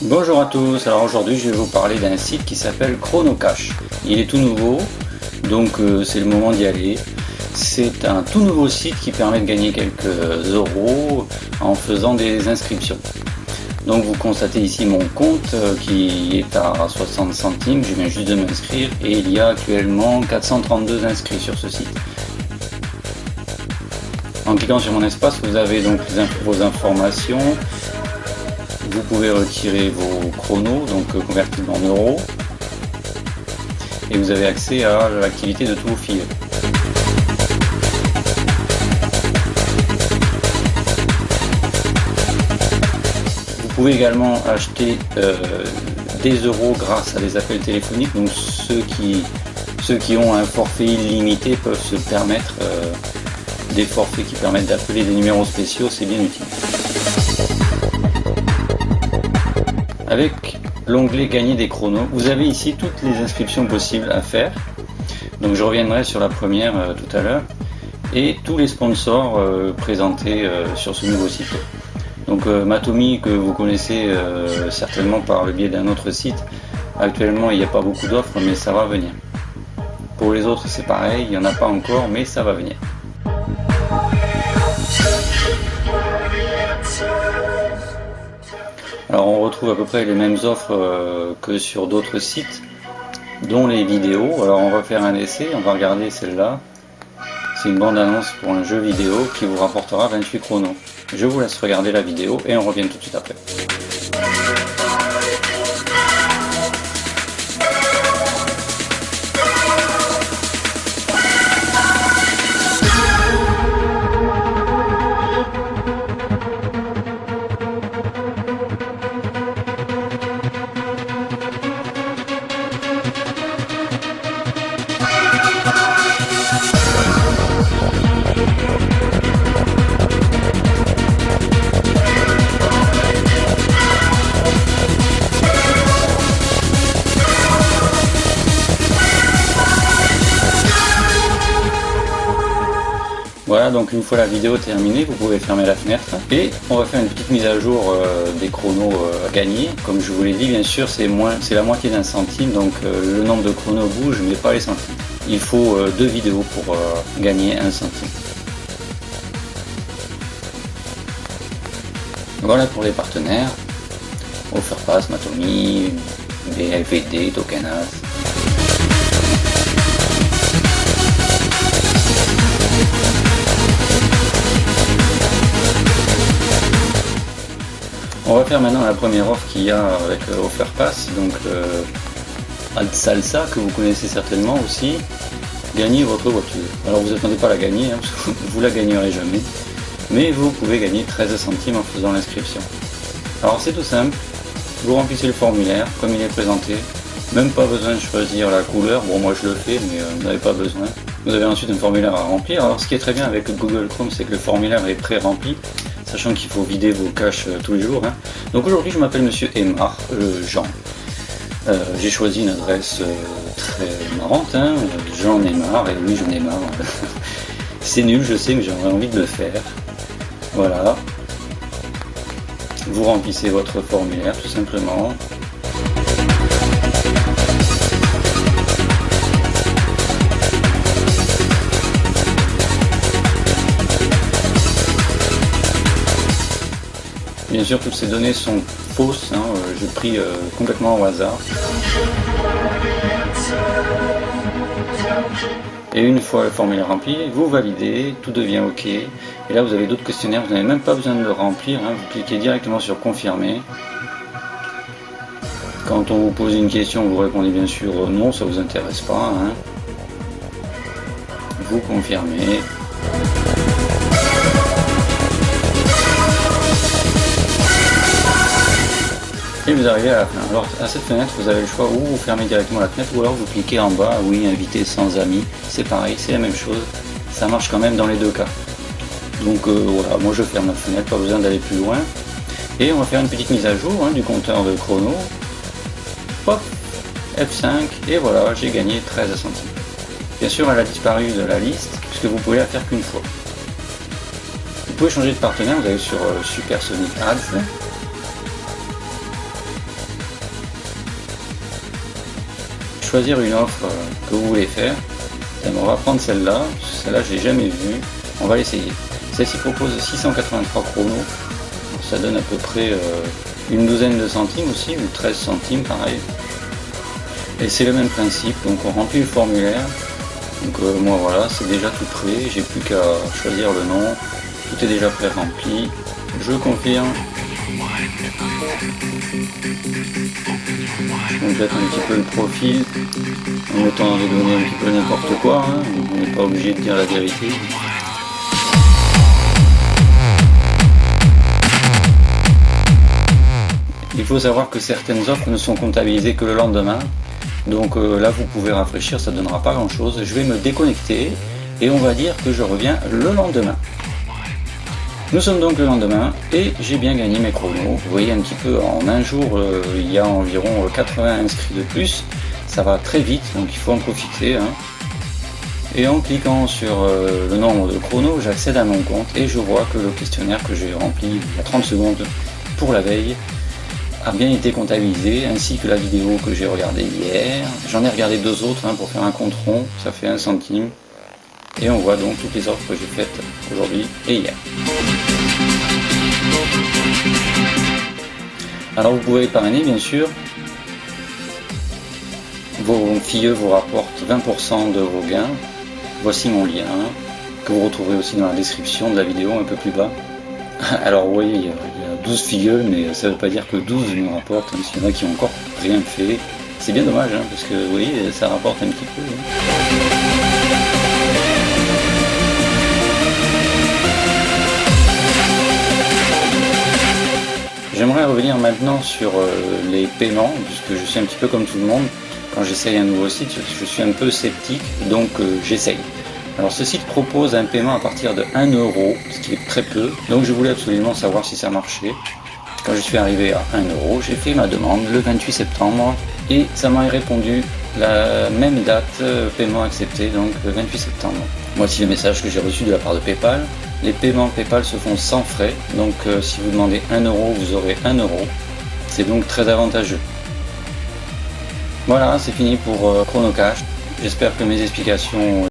Bonjour à tous, alors aujourd'hui je vais vous parler d'un site qui s'appelle Chronocash. Il est tout nouveau, donc c'est le moment d'y aller. C'est un tout nouveau site qui permet de gagner quelques euros en faisant des inscriptions. Donc vous constatez ici mon compte qui est à 60 centimes, je viens juste de m'inscrire et il y a actuellement 432 inscrits sur ce site. En cliquant sur mon espace, vous avez donc vos informations. Vous pouvez retirer vos chronos, donc convertibles en euros, et vous avez accès à l'activité de tous vos filets. Vous pouvez également acheter des euros grâce à des appels téléphoniques, donc ceux qui ont un forfait illimité peuvent se permettre des forfaits qui permettent d'appeler des numéros spéciaux, c'est bien utile. Avec l'onglet gagner des chronos, vous avez ici toutes les inscriptions possibles à faire. Donc je reviendrai sur la première tout à l'heure. Et tous les sponsors présentés sur ce nouveau site. Donc Matomi, que vous connaissez certainement par le biais d'un autre site, actuellement il n'y a pas beaucoup d'offres, mais ça va venir. Pour les autres c'est pareil, il n'y en a pas encore, mais ça va venir. Alors on retrouve à peu près les mêmes offres que sur d'autres sites, dont les vidéos. Alors on va faire un essai, on va regarder celle-là. C'est une bande-annonce pour un jeu vidéo qui vous rapportera 28 chronos. Je vous laisse regarder la vidéo et on revient tout de suite après. Voilà, donc une fois la vidéo terminée, vous pouvez fermer la fenêtre et on va faire une petite mise à jour des chronos à gagner. Comme je vous l'ai dit, bien sûr, c'est la moitié d'un centime, donc le nombre de chronos bouge, mais pas les centimes. Il faut 2 vidéos pour gagner 1 centime. Voilà pour les partenaires. Offerpass, Matomi, BLVD, Tokenas. On va faire maintenant la première offre qu'il y a avec Offerpass, donc Salsa que vous connaissez certainement aussi, gagner votre voiture. Alors vous n'attendez pas à la gagner, hein, parce que vous la gagnerez jamais, mais vous pouvez gagner 13 centimes en faisant l'inscription. Alors c'est tout simple, vous remplissez le formulaire comme il est présenté, même pas besoin de choisir la couleur, bon moi je le fais mais vous n'avez pas besoin. Vous avez ensuite un formulaire à remplir. Alors ce qui est très bien avec Google Chrome, c'est que le formulaire est pré-rempli, sachant qu'il faut vider vos caches tous les jours. Hein. Donc aujourd'hui je m'appelle Monsieur Aymar, Jean. J'ai choisi une adresse très marrante, hein. J'en ai marre, et oui j'en ai marre. C'est nul, je sais, mais j'aurais envie de le faire. Voilà. Vous remplissez votre formulaire tout simplement. Bien sûr, toutes ces données sont fausses, hein, j'ai pris complètement au hasard. Et une fois le formulaire rempli, vous validez, tout devient OK. Et là, vous avez d'autres questionnaires, vous n'avez même pas besoin de le remplir, hein, vous cliquez directement sur confirmer. Quand on vous pose une question, vous répondez bien sûr non, ça ne vous intéresse pas. Hein. Vous confirmez. Et vous arrivez à la fin. Alors à cette fenêtre, vous avez le choix ou vous fermez directement la fenêtre ou alors vous cliquez en bas, oui, inviter sans amis. C'est pareil, c'est la même chose. Ça marche quand même dans les deux cas. Donc voilà, moi je ferme la fenêtre, pas besoin d'aller plus loin. Et on va faire une petite mise à jour hein, du compteur de chrono. Hop, F5 et voilà, j'ai gagné 13 centimes. Bien sûr, elle a disparu de la liste puisque vous pouvez la faire qu'une fois. Vous pouvez changer de partenaire, vous allez sur Supersonic Ads. choisir une offre que vous voulez faire. On va prendre celle-là, celle-là je l'ai jamais vue, on va l'essayer. Celle-ci propose 683 chronos, ça donne à peu près une douzaine de centimes aussi, ou 13 centimes pareil. Et c'est le même principe, donc on remplit le formulaire. Donc moi voilà, c'est déjà tout prêt, j'ai plus qu'à choisir le nom, tout est déjà pré-rempli, je confirme. Je complète un petit peu le profil, en mettant dans les données un petit peu n'importe quoi, hein. On n'est pas obligé de dire la vérité. Il faut savoir que certaines offres ne sont comptabilisées que le lendemain. Donc là vous pouvez rafraîchir, ça ne donnera pas grand chose. Je vais me déconnecter et on va dire que je reviens le lendemain. Nous sommes donc le lendemain et j'ai bien gagné mes chronos. Vous voyez un petit peu en un jour il y a environ 80 inscrits de plus. Ça va très vite donc il faut en profiter. Hein. Et en cliquant sur le nombre de chronos, j'accède à mon compte et je vois que le questionnaire que j'ai rempli il y a 30 secondes pour la veille a bien été comptabilisé, ainsi que la vidéo que j'ai regardée hier. J'en ai regardé deux autres pour faire un compte rond, ça fait 1 centime. Et on voit donc toutes les offres que j'ai faites aujourd'hui et hier. Alors vous pouvez épargner bien sûr. Vos filleux vous rapportent 20% de vos gains. Voici mon lien, que vous retrouverez aussi dans la description de la vidéo un peu plus bas. Alors vous voyez, il y a 12 filleux, mais ça ne veut pas dire que 12 me rapportent, même s'il y en a qui n'ont encore rien fait. C'est bien dommage, parce que vous voyez, ça rapporte un petit peu. J'aimerais revenir maintenant sur les paiements, puisque je suis un petit peu comme tout le monde. Quand j'essaye un nouveau site, je suis un peu sceptique, donc j'essaye. Alors ce site propose un paiement à partir de 1 €, ce qui est très peu, donc je voulais absolument savoir si ça marchait. Quand je suis arrivé à 1 €, j'ai fait ma demande le 28 septembre et ça m'a répondu la même date, paiement accepté, donc le 28 septembre. Voici le message que j'ai reçu de la part de PayPal. Les paiements PayPal se font sans frais, donc si vous demandez 1 €, vous aurez 1 €. C'est donc très avantageux. Voilà, c'est fini pour Chronocash. J'espère que mes explications